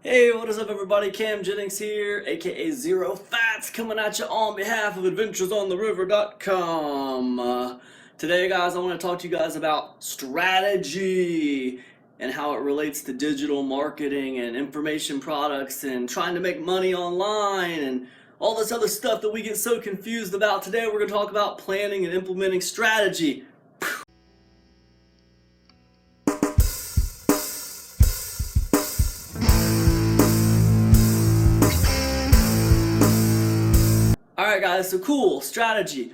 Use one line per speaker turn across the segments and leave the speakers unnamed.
Hey, what is up everybody? Cam Jennings here, aka Zero Fats, coming at you on behalf of AdventuresOnTheRiver.com. Today, guys, I want to talk to you guys about strategy and how it relates to digital marketing and information products and trying to make money online and all this other stuff that we get so confused about. Today, we're going to talk about planning and implementing strategy. Alright guys, so cool, strategy.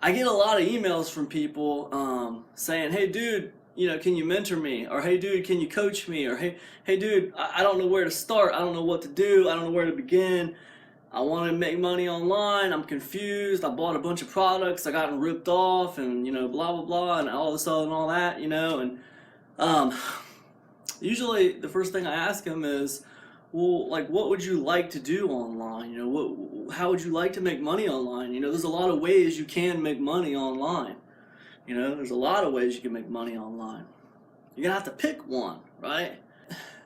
I get a lot of emails from people saying, hey dude, can you mentor me? Or hey dude, can you coach me? Or hey dude, I don't know where to start. I don't know what to do. I don't know where to begin. I want to make money online. I'm confused. I bought a bunch of products. I got ripped off and, blah, blah, blah, and all this and all that, and um, usually the first thing I ask them is, well, like, what would you like to do online? How would you like to make money online? There's a lot of ways you can make money online. There's a lot of ways you can make money online. You're gonna have to pick one, right?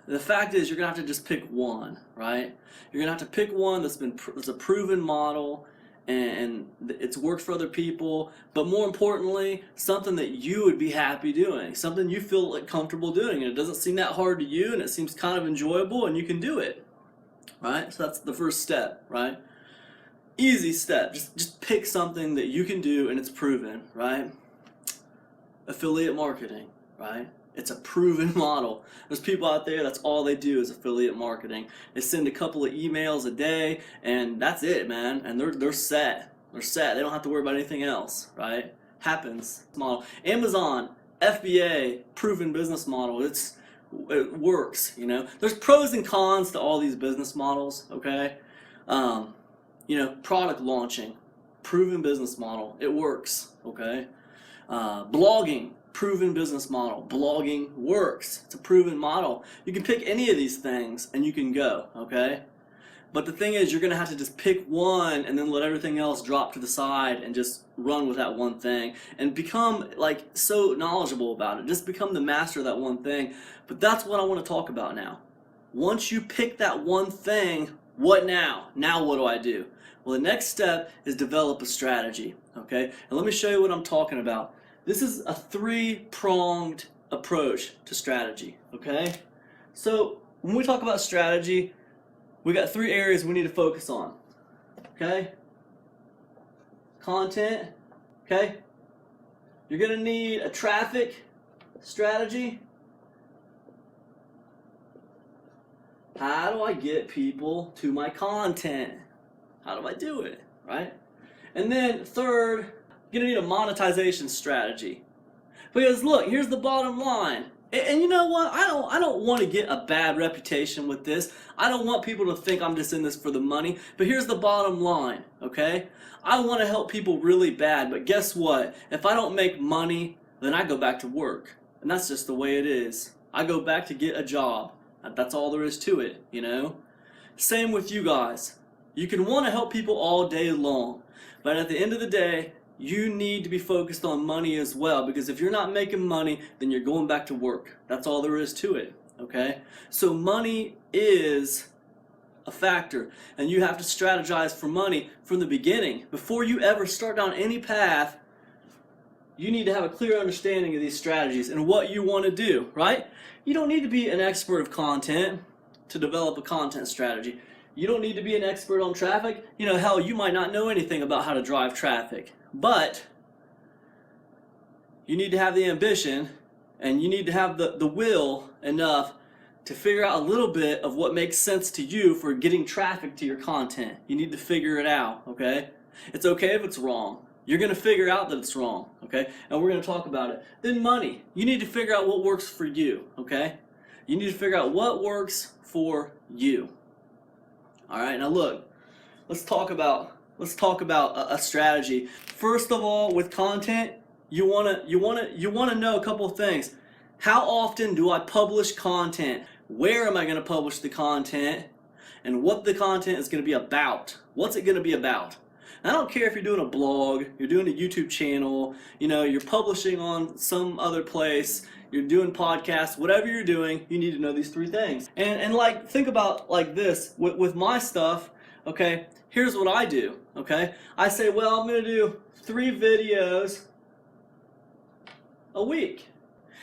The fact is, you're gonna have to just pick one, right? You're gonna have to pick one that's a proven model and it's worked for other people, but more importantly, something that you would be happy doing, something you feel like comfortable doing, and it doesn't seem that hard to you, and it seems kind of enjoyable, and you can do it, right? So that's the first step, right? Easy step. Just pick something that you can do and it's proven, right? Affiliate marketing, right? It's a proven model. There's people out there, that's all they do is affiliate marketing. They send a couple of emails a day and that's it, man. And they're set. They're set. They don't have to worry about anything else, right? Happens. Model. Amazon, FBA, proven business model. It works, There's pros and cons to all these business models, okay? Product launching, proven business model. It works, okay? Blogging, proven business model. Blogging works. It's a proven model. You can pick any of these things and you can go, okay? But the thing is, you're going to have to just pick one and then let everything else drop to the side and just run with that one thing and become like so knowledgeable about it. Just become the master of that one thing. But that's what I want to talk about now. Once you pick that one thing, what now? Now what do I do? Well, the next step is develop a strategy, okay? And let me show you what I'm talking about. This is a three-pronged approach to strategy, okay? So when we talk about strategy, we got three areas we need to focus on, okay? Content, okay? You're gonna need a traffic strategy. How do I get people to my content? How do I do it, right? And then third, you're gonna need a monetization strategy. Because look, here's the bottom line. And you know what? I don't want to get a bad reputation with this. I don't want people to think I'm just in this for the money. But here's the bottom line, okay? I want to help people really bad, but guess what? If I don't make money, then I go back to work. And that's just the way it is. I go back to get a job. That's all there is to it, Same with you guys. You can want to help people all day long, but at the end of the day, you need to be focused on money as well, because if you're not making money, then you're going back to work. That's all there is to it, okay? So money is a factor, and you have to strategize for money from the beginning. Before you ever start down any path, you need to have a clear understanding of these strategies and what you want to do, right? You don't need to be an expert of content to develop a content strategy. You don't need to be an expert on traffic. Hell, you might not know anything about how to drive traffic. But you need to have the ambition and you need to have the will enough to figure out a little bit of what makes sense to you for getting traffic to your content. You need to figure it out, okay? It's okay if it's wrong. You're going to figure out that it's wrong, okay? And we're going to talk about it. Then money. You need to figure out what works for you, okay? You need to figure out what works for you. All right, now look, let's talk about a strategy. First of all, with content, you wanna know a couple of things. How often do I publish content? Where am I going to publish the content? And what the content is going to be about? What's it going to be about? I don't care if you're doing a blog, you're doing a YouTube channel, you're publishing on some other place. you're doing podcasts, whatever you're doing, you need to know these 3 things. And like, think about like this, with my stuff, okay, here's what I do, okay? I say, well, I'm gonna do 3 videos a week.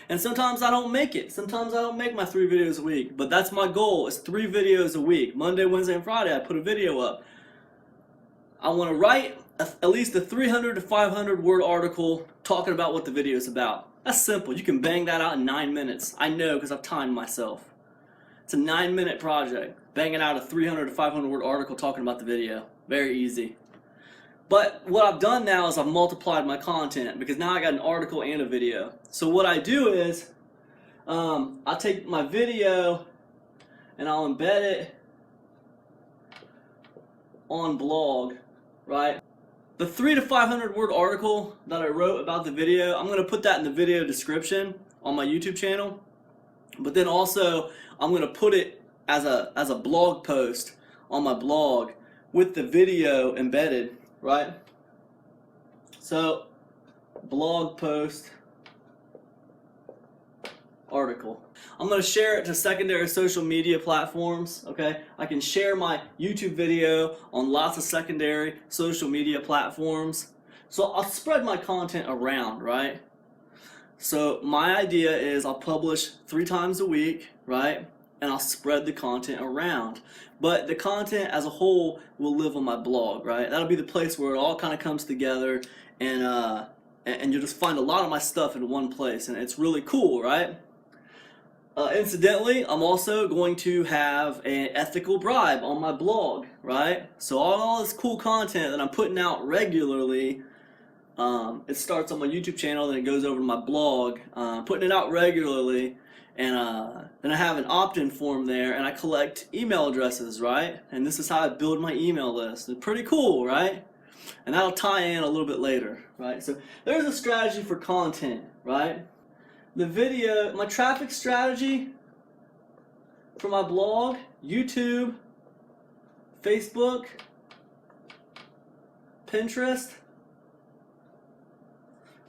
And sometimes I don't make it. Sometimes I don't make my 3 videos a week. But that's my goal, is 3 videos a week. Monday, Wednesday, and Friday, I put a video up. I want to write at least a 300 to 500 word article talking about what the video is about. That's simple. You can bang that out in 9 minutes. I know, because I've timed myself. It's a 9-minute project. Banging out a 300 to 500 word article talking about the video. Very easy. But what I've done now is I've multiplied my content, because now I got an article and a video. So what I do is, I take my video and I'll embed it on blog, right? The 300 to 500 word article that I wrote about the video, I'm going to put that in the video description on my YouTube channel. But then also, I'm going to put it as a blog post on my blog with the video embedded. Right? So, blog post article. I'm going to share it to secondary social media platforms, okay? I can share my YouTube video on lots of secondary social media platforms. So I'll spread my content around, right? So my idea is I'll publish 3 times a week, right? And I'll spread the content around. But the content as a whole will live on my blog, right? That'll be the place where it all kind of comes together, and you'll just find a lot of my stuff in one place, and it's really cool, right? Incidentally, I'm also going to have an ethical bribe on my blog, right? So all this cool content that I'm putting out regularly, it starts on my YouTube channel, then it goes over to my blog, putting it out regularly. And then I have an opt-in form there, and I collect email addresses, right? And this is how I build my email list. It's pretty cool, right? And that'll tie in a little bit later, right? So there's a strategy for content, right? The video, my traffic strategy for my blog, YouTube, Facebook, Pinterest,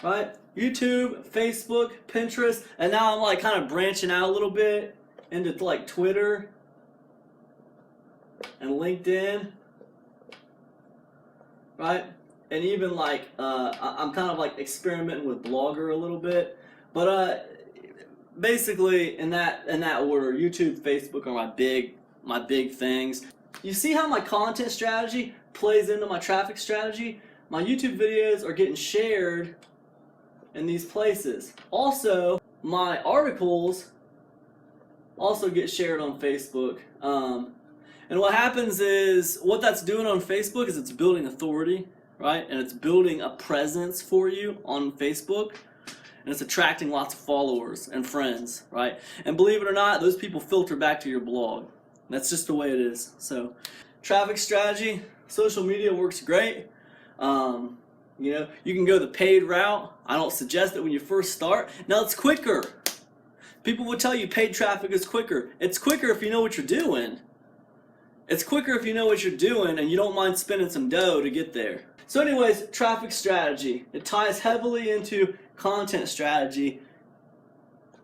right? YouTube, Facebook, Pinterest, and now I'm like kind of branching out a little bit into like Twitter and LinkedIn, right? And even like I'm kind of like experimenting with Blogger a little bit, but basically in that order, YouTube, Facebook are my big things. You see how my content strategy plays into my traffic strategy? My YouTube videos are getting shared in these places. Also, my articles also get shared on Facebook. And what happens is, what that's doing on Facebook is it's building authority, right? And it's building a presence for you on Facebook. And it's attracting lots of followers and friends, right? And believe it or not, those people filter back to your blog. That's just the way it is. So, traffic strategy, social media works great. You know, you can go the paid route. I don't suggest it when you first start. Now, it's quicker. People will tell you paid traffic is quicker. It's quicker if you know what you're doing. It's quicker if you know what you're doing and you don't mind spending some dough to get there. So anyways, traffic strategy. It ties heavily into content strategy.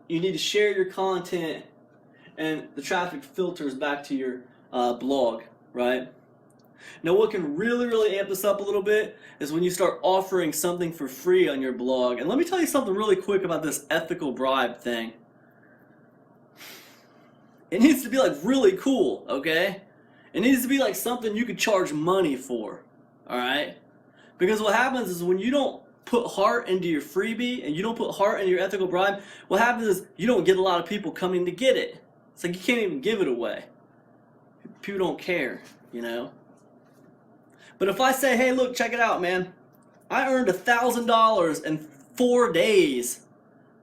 You need to share your content, and the traffic filters back to your blog, right? Now, what can really amp this up a little bit is when you start offering something for free on your blog. And let me tell you something really quick about this ethical bribe thing. It needs to be like really cool, okay? It needs to be like something you could charge money for, all right? Because what happens is when you don't put heart into your freebie and you don't put heart into your ethical bribe, what happens is you don't get a lot of people coming to get it. It's like you can't even give it away. People don't care, you know? But if I say, hey, look, check it out, man. I earned $1,000 in 4 days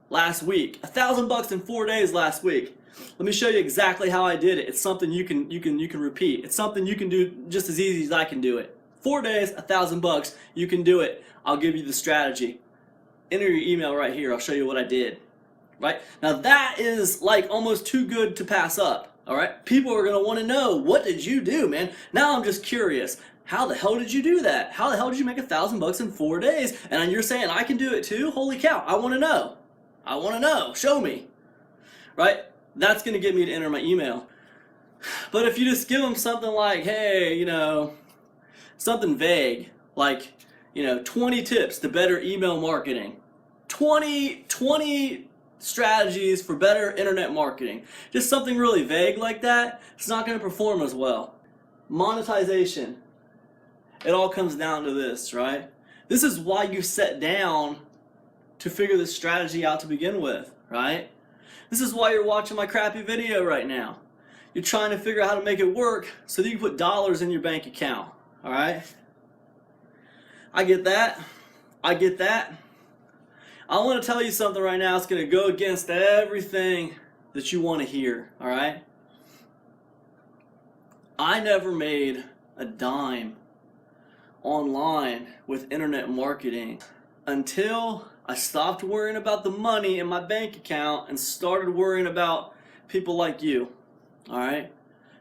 last week. $1,000 in 4 days last week. Let me show you exactly how I did it. It's something you can repeat. It's something you can do just as easy as I can do it. 4 days, $1,000. You can do it. I'll give you the strategy. Enter your email right here. I'll show you what I did. Right? Now that is like almost too good to pass up. All right? People are going to want to know, what did you do, man? Now I'm just curious. How the hell did you do that? How the hell did you make $1,000 in 4 days? And you're saying I can do it too? Holy cow, I want to know. I want to know. Show me. Right? That's going to get me to enter my email. But if you just give them something like, hey, something vague, like, 20 tips to better email marketing, 20 strategies for better internet marketing, just something really vague like that, it's not going to perform as well. Monetization. It all comes down to this, right? This is why you sat down to figure this strategy out to begin with, right? This is why you're watching my crappy video right now. You're trying to figure out how to make it work so that you can put dollars in your bank account, all right? I get that. I get that. I want to tell you something right now. It's going to go against everything that you want to hear, all right? I never made a dime online with internet marketing until I stopped worrying about the money in my bank account and started worrying about people like you, all right?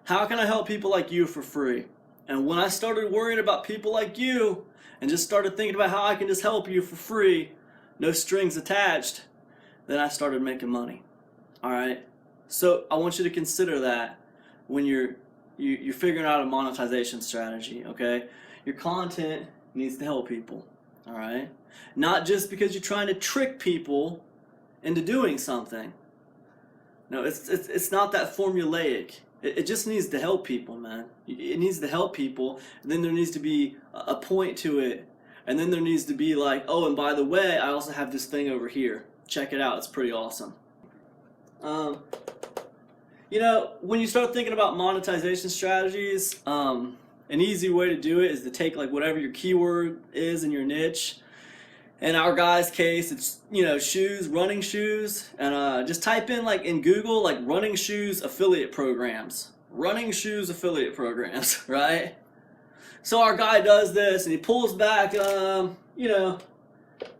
How can I help people like you for free? And when I started worrying about people like you and just started thinking about how I can just help you for free, no strings attached, then I started making money, all right? So I want you to consider that when you're figuring out a monetization strategy, okay? Your content needs to help people, all right? Not just because you're trying to trick people into doing something. No, it's not that formulaic. It just needs to help people, man. It needs to help people, and then there needs to be a point to it, and then there needs to be like, oh, and by the way, I also have this thing over here. Check it out. It's pretty awesome. When you start thinking about monetization strategies, an easy way to do it is to take like whatever your keyword is in your niche. In our guy's case, it's shoes, running shoes, and just type in like in Google like running shoes affiliate programs, right? So our guy does this and he pulls back 3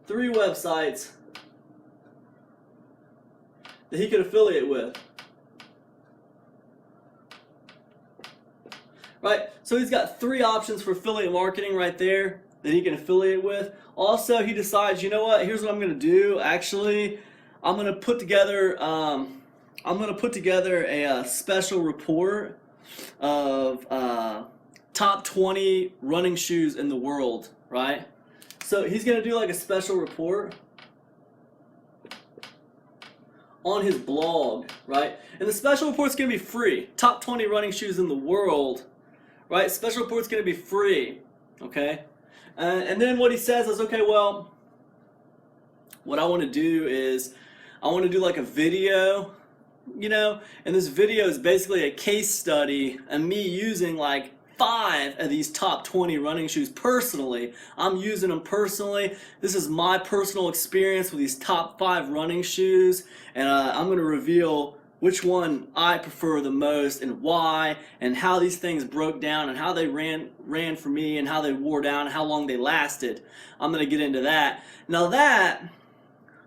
websites that he could affiliate with. Right? So he's got 3 options for affiliate marketing right there that he can affiliate with. Also, he decides, you know what? Here's what I'm going to do. Actually, I'm going to put together a special report of top 20 running shoes in the world, right? So he's going to do like a special report on his blog, right? And the special report's going to be free. Top 20 running shoes in the world, right? Special report's going to be free, okay? And then what he says is, okay, well, what I want to do is I want to do like a video, and this video is basically a case study and me using like 5 of these top 20 running shoes personally. I'm using them personally. This is my personal experience with these top 5 running shoes, and I'm going to reveal which one I prefer the most and why, and how these things broke down and how they ran for me and how they wore down and how long they lasted. I'm going to get into that. Now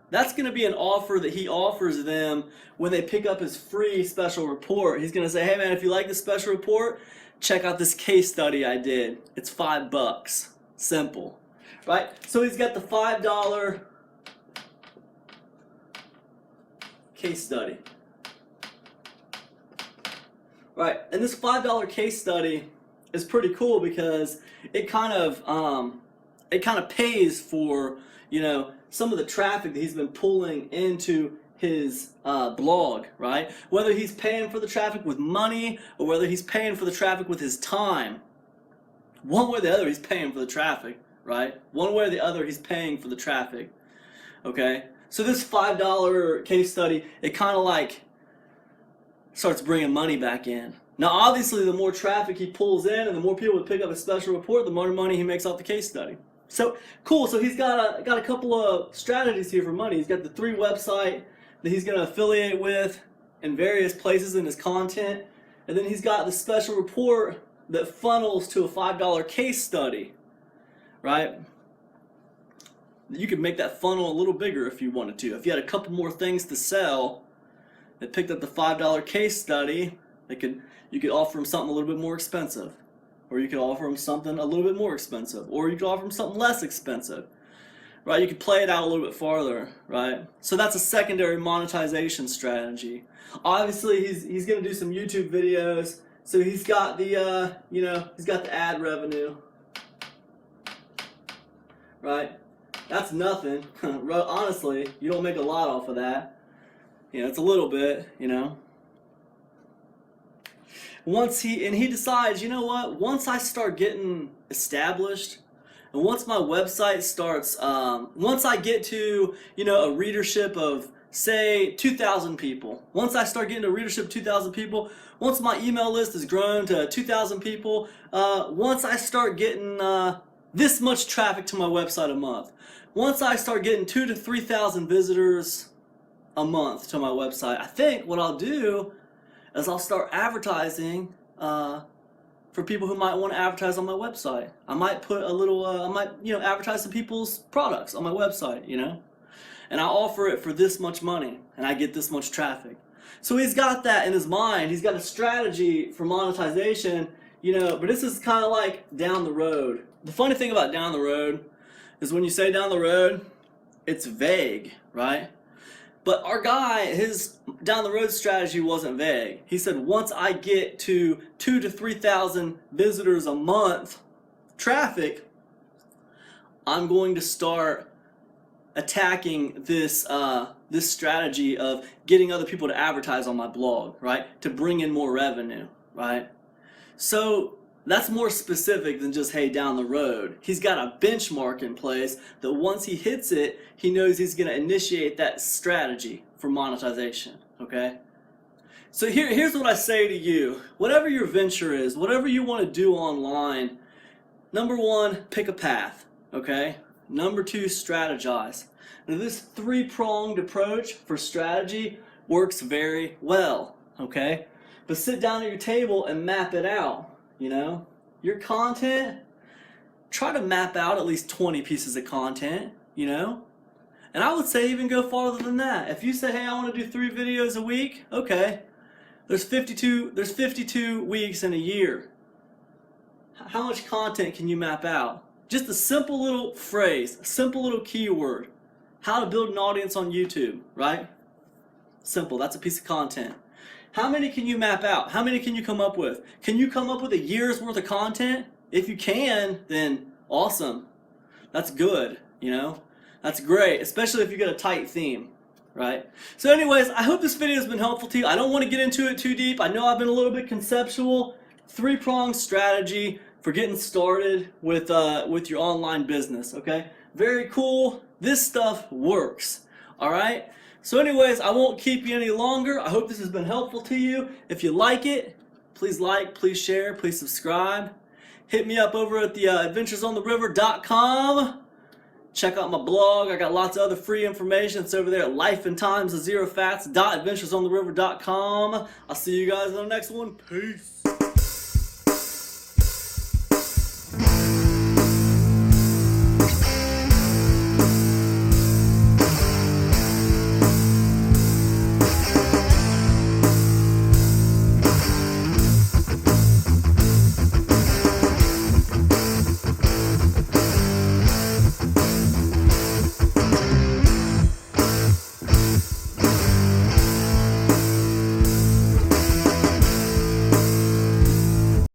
that's going to be an offer that he offers them when they pick up his free special report. He's going to say, hey man, if you like this special report, check out this case study I did. It's $5. Simple. Right? So he's got the $5 case study. Right, and this $5 case study is pretty cool because it kind of pays for some of the traffic that he's been pulling into his blog, right? Whether he's paying for the traffic with money or whether he's paying for the traffic with his time, one way or the other he's paying for the traffic, right? One way or the other he's paying for the traffic. Okay, so this $5 case study, it kind of like starts bringing money back in. Now obviously the more traffic he pulls in and the more people that pick up a special report, the more money he makes off the case study. So cool, so he's got a couple of strategies here for money. He's got the 3 website that he's going to affiliate with in various places in his content, and then he's got the special report that funnels to a $5 case study, right? You could make that funnel a little bigger if you wanted to. If you had a couple more things to sell that picked up the $5 case study, you could offer him something a little bit more expensive, or you could offer him something a little bit more expensive, or you could offer him something less expensive, right? You can play it out a little bit farther, right? So that's a secondary monetization strategy. Obviously, he's going to do some YouTube videos, so he's got the he's got the ad revenue, right? That's nothing. Honestly, you don't make a lot off of that. It's a little bit, Once he decides, you know what? Once I start getting established, and once my website starts, once I get to a readership of say 2,000 people, once I start getting a readership of 2,000 people, once my email list has grown to 2,000 people, once I start getting this much traffic to my website a month, once I start getting 2,000 to 3,000 visitors a month to my website, I think what I'll do is I'll start advertising for people who might want to advertise on my website. I might put a little, advertise some people's products on my website, and I offer it for this much money, and I get this much traffic. So he's got that in his mind. He's got a strategy for monetization, but this is kind of like down the road. The funny thing about down the road is when you say down the road, it's vague, right? But our guy, his down the road strategy wasn't vague. He said, once I get to 2,000 to 3,000 visitors a month traffic, I'm going to start attacking this this strategy of getting other people to advertise on my blog, right? To bring in more revenue, right? So that's more specific than just, hey, down the road. He's got a benchmark in place that once he hits it, he knows he's going to initiate that strategy for monetization, okay? So here's what I say to you. Whatever your venture is, whatever you want to do online, number one, pick a path, okay? Number two, strategize. Now this three-pronged approach for strategy works very well, okay? But sit down at your table and map it out. Your content, try to map out at least 20 pieces of content, and I would say even go farther than that. If you say, hey, I want to do 3 videos a week, okay, there's 52 weeks in a year. How much content can you map out? Just a simple little phrase, a simple little keyword. How to build an audience on YouTube, right? Simple, that's a piece of content. How many can you map out? How many can you come up with? Can you come up with a year's worth of content? If you can, then awesome. That's good, That's great, especially if you get a tight theme, right? So anyways, I hope this video has been helpful to you. I don't want to get into it too deep. I know I've been a little bit conceptual. 3-pronged strategy for getting started with your online business, okay? Very cool. This stuff works, all right? So anyways, I won't keep you any longer. I hope this has been helpful to you. If you like it, please like, please share, please subscribe. Hit me up over at the adventuresontheriver.com. Check out my blog. I got lots of other free information. It's over there at lifeandtimesofzerofats.adventuresontheriver.com. I'll see you guys in the next one. Peace.